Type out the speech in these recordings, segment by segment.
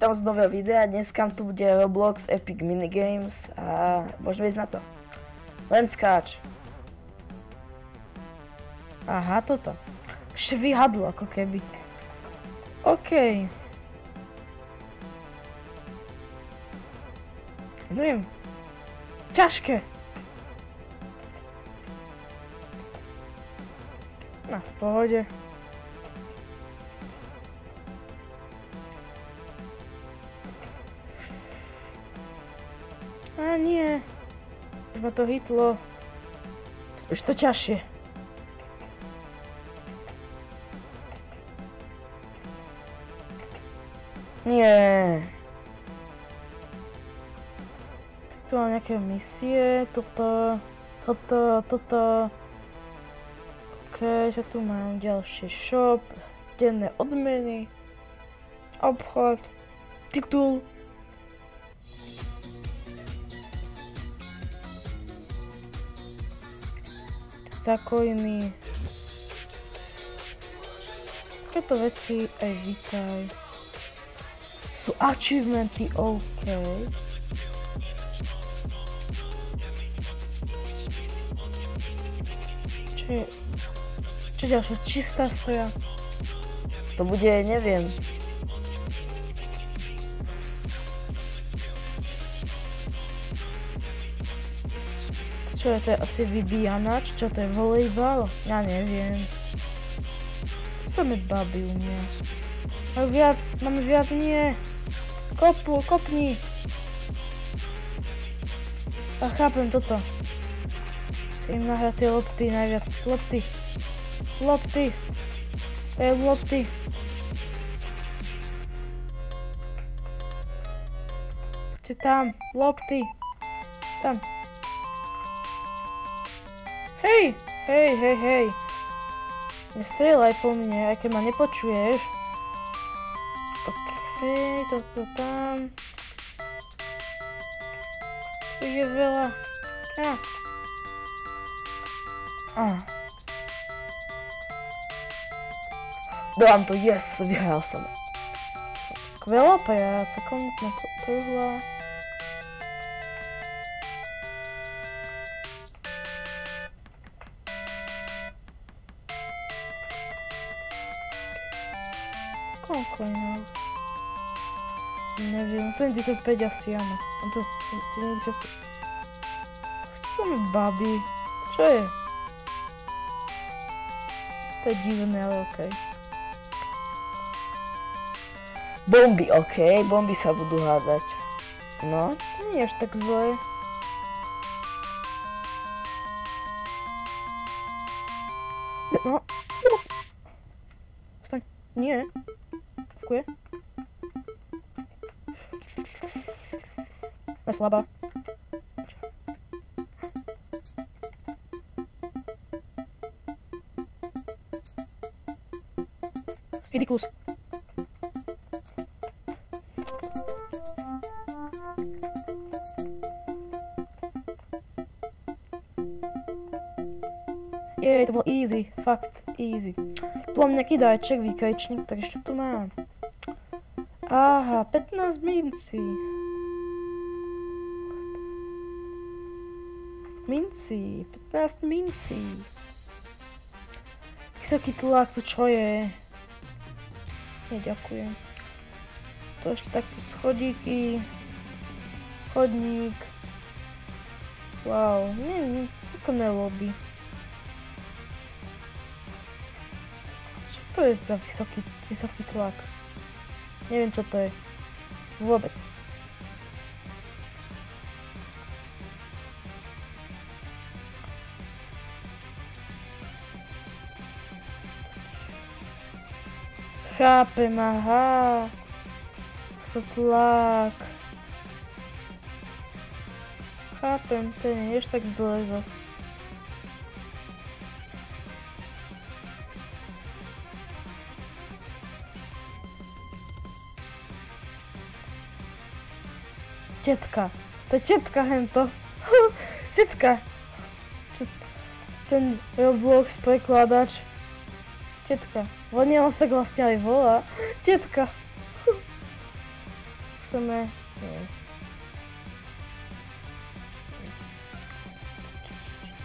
Vítam z nového videa, dneska tu bude Roblox Epic Minigames a môžeme ísť na to. Len skáč. Aha, toto. Švihadlo, ako keby. OK. Neviem. Ťažké. No, v pohode. A nie. Už ma to hitlo. Už to ťažšie. Nie. Tu mám nejaké misie. Toto. OK, že tu mám ďalší shop. Denné odmeny. Obchod. Titul. Za coiny. Takéto veci aj vítaj. Sú achievementy, OK. Čo ďalšia? Čistá stoja. To bude, neviem. Čo je to asi vybíjanač? Čo to je volejbal? Ja neviem. Samé baby u mňa. Máme viac, nie. Kopni. A chápem toto. Chcem nahrať tie lopty najviac. Lopty. To je lopty. Čiže tam, lopty. Tam. Hej. Nestrieľaj po mne, aj keď ma nepočuješ. OK, toto tam. Tu je veľa. Dám to, yes, vyhral som. Skvelá práca, komu ma to trhla. Koľko iného? Neviem, 75 asi áno. On to 75. Čo mi babi? Čo je? To je divné, ale okej. Bomby, okej, bomby sa budú hádať. No, to nie je až tak zlé. No, staň, nie. Fukuje. Je slabá. Ridiculous. Jej, to bolo easy, fakt easy. Tu mám nejaký dajček, výkričník, takže čo tu mám? Aha, 15 mincí. Mincí, 15 mincí. Vysoký tlak, to čo je? Nie, ďakujem. To ešte takto schodíky. Chodník. Wow, nie, ako nelobí. Čo to je za vysoký tlak? Neviem, čo to je. Vôbec. Chápem, aha. To tlak. Chápem, to nie je tak zle zas. Tetka. To je tetka hento. Tetka. Ten Roblox prekladač. Tetka. On sa tak vlastne aj volá. Tetka. chceme...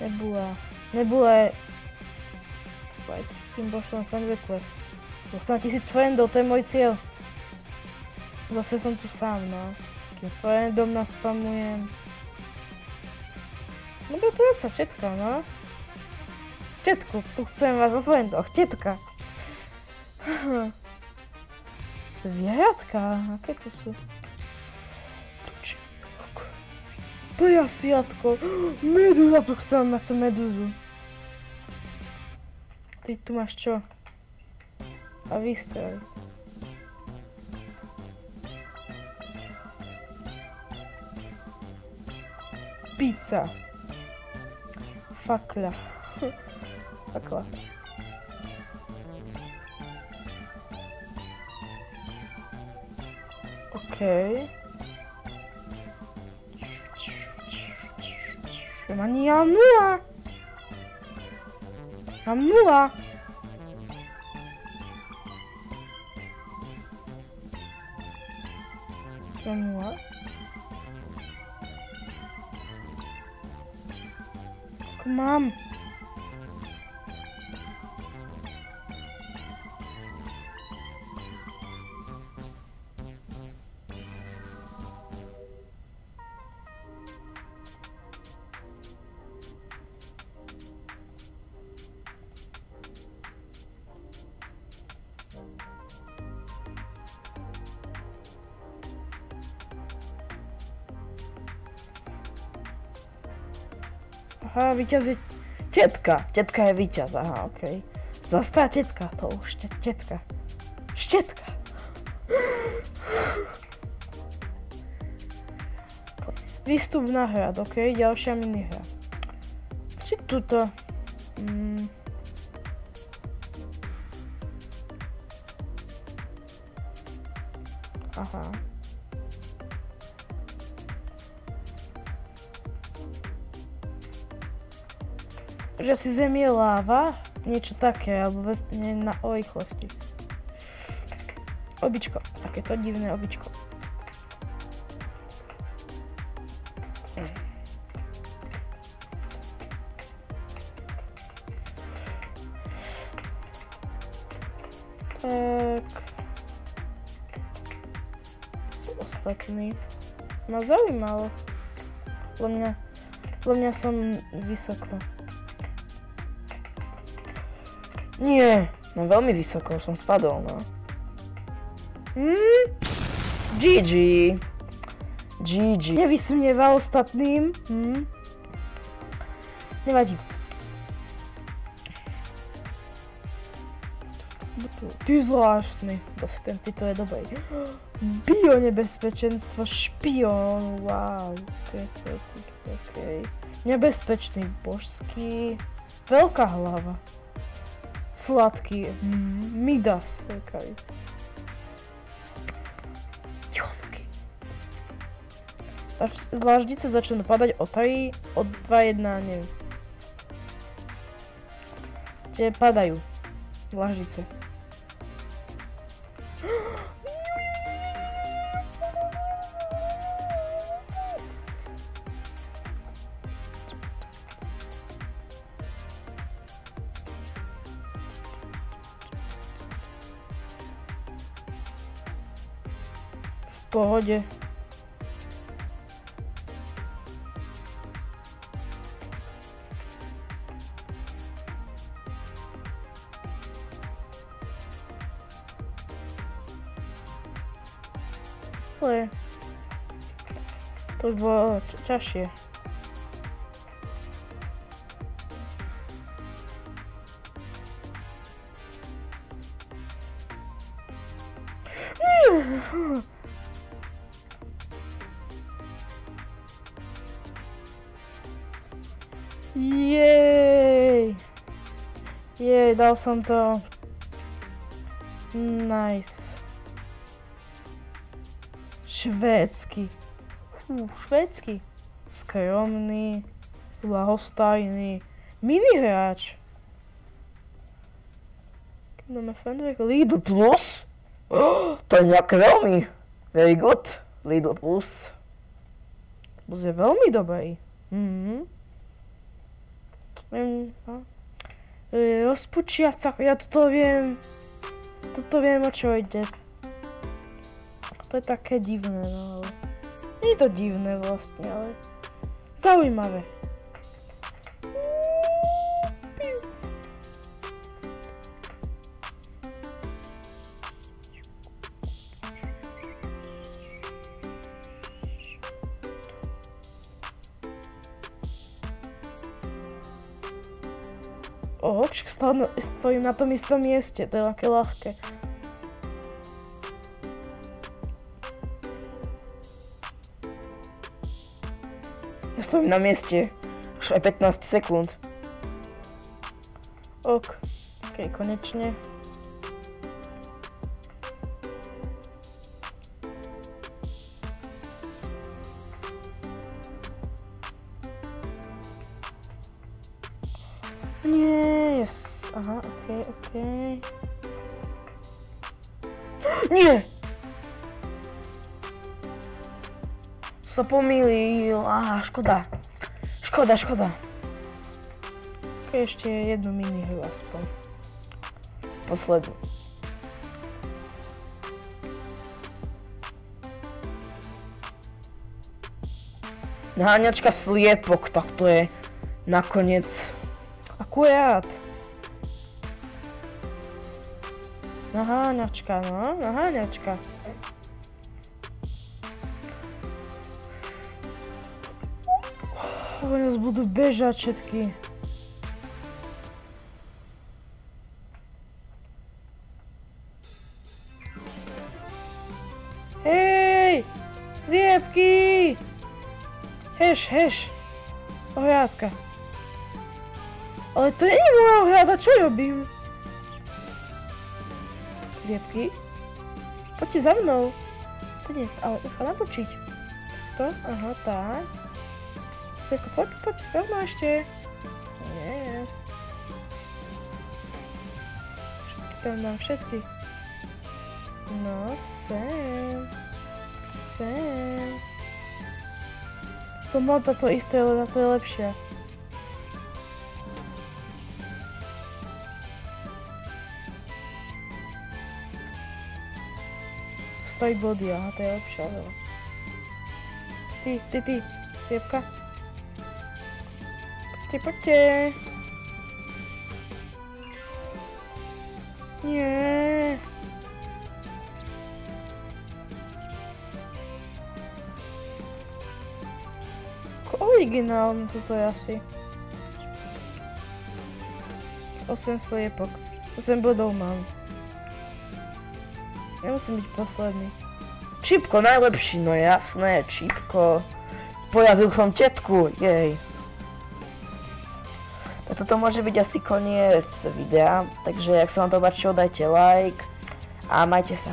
Nie. Nebula je... Tým pošlem friend request. Chcem 1000 friendov, to je môj cieľ. Zase som tu sám, no. Takým friendom naspamujem. No to je sa četka, no. Četku, tu chcem vás vo friendoch, četka. Zvieratka, aké to sú? Prasiatko, medúza, tu chcem mať medúzu. Ty tu máš čo? A vystroj. Pizza. Fakla. Fakla. Okej. Ani ja nula! Mam nula! Mam nula? Mam! Aha, víťaz je tetka. Tetka je víťaz, aha, okej. Zastá tetka, to už tetka. Štetka. Výstup na hrad, okej, ďalšia minihra. Či tuto? Aha. Že si zem je láva, niečo také, alebo nie na rýchlosti. Običko, takéto divné običko. Tak. Sú ostatní. Ma zaujímalo. Podľa mňa som vysoko. Nie, no veľmi vysoko, som spadol, no. GG. GG. Nevysmieva ostatným. Nevadí. Ty zvláštny. Ten titul je dobrý. Bionebezpečenstvo, špión, wow. Okay. Nebezpečný božský. Veľká hlava. Sladký, Midas, říkajíc. Zvláždice začnou napadať o 3, o 2, 1, neviem. Tie padajú. Zvláždice. V pohode. Ale to už bolo ťažšie. Jej, dal som to. Nice. Švédsky. Švédsky. Skromný, ľahostajný, minihráč. Máme friend Lidl Plus? To je nejaké veľmi. Very good. Lidl Plus. Plus je veľmi dobrý. Rozpučiaca, ja toto viem. Toto viem, o čo ide. To je také divné, no ale... Nie je to divné vlastne, ale... Zaujímavé. Však stojím na tom istom mieste, to je také ľahké. Ja stojím na mieste, už aj 15 sekúnd. Ok, konečne. Nie, yes. Aha, okej. Nie! Sa pomýlil, škoda. Škoda. Ešte jednu minihru aspoň. Poslednú. Naháňačka sliepok, tak to je nakoniec. Akurát. Naháňačka, no, naháňačka. Oni nás budú bežať všetky. Hej! Sliepky! Heš! Ohriadka. Ale to nie je moja ohriada, čo robím? Sliepky? Poďte za mnou. To nie, ale nechá natočiť. To? Aha, tak. Sliepka, poď, rovno ešte. Yes. Tam dám všetky. No, sem. To moda to isté, ale na to je lepšie. Stojí body, aha, to je lepšia. Ty, sliepka. Poďte. Nie. Originálne toto je asi. 8 sliepok. 8 bodov mám. Ja musím byť posledný. Čipko najlepší, no jasné, Čipko. Porazil som tetku, jej. A toto môže byť asi koniec videa, takže ak sa vám to páčilo, dajte like a majte sa.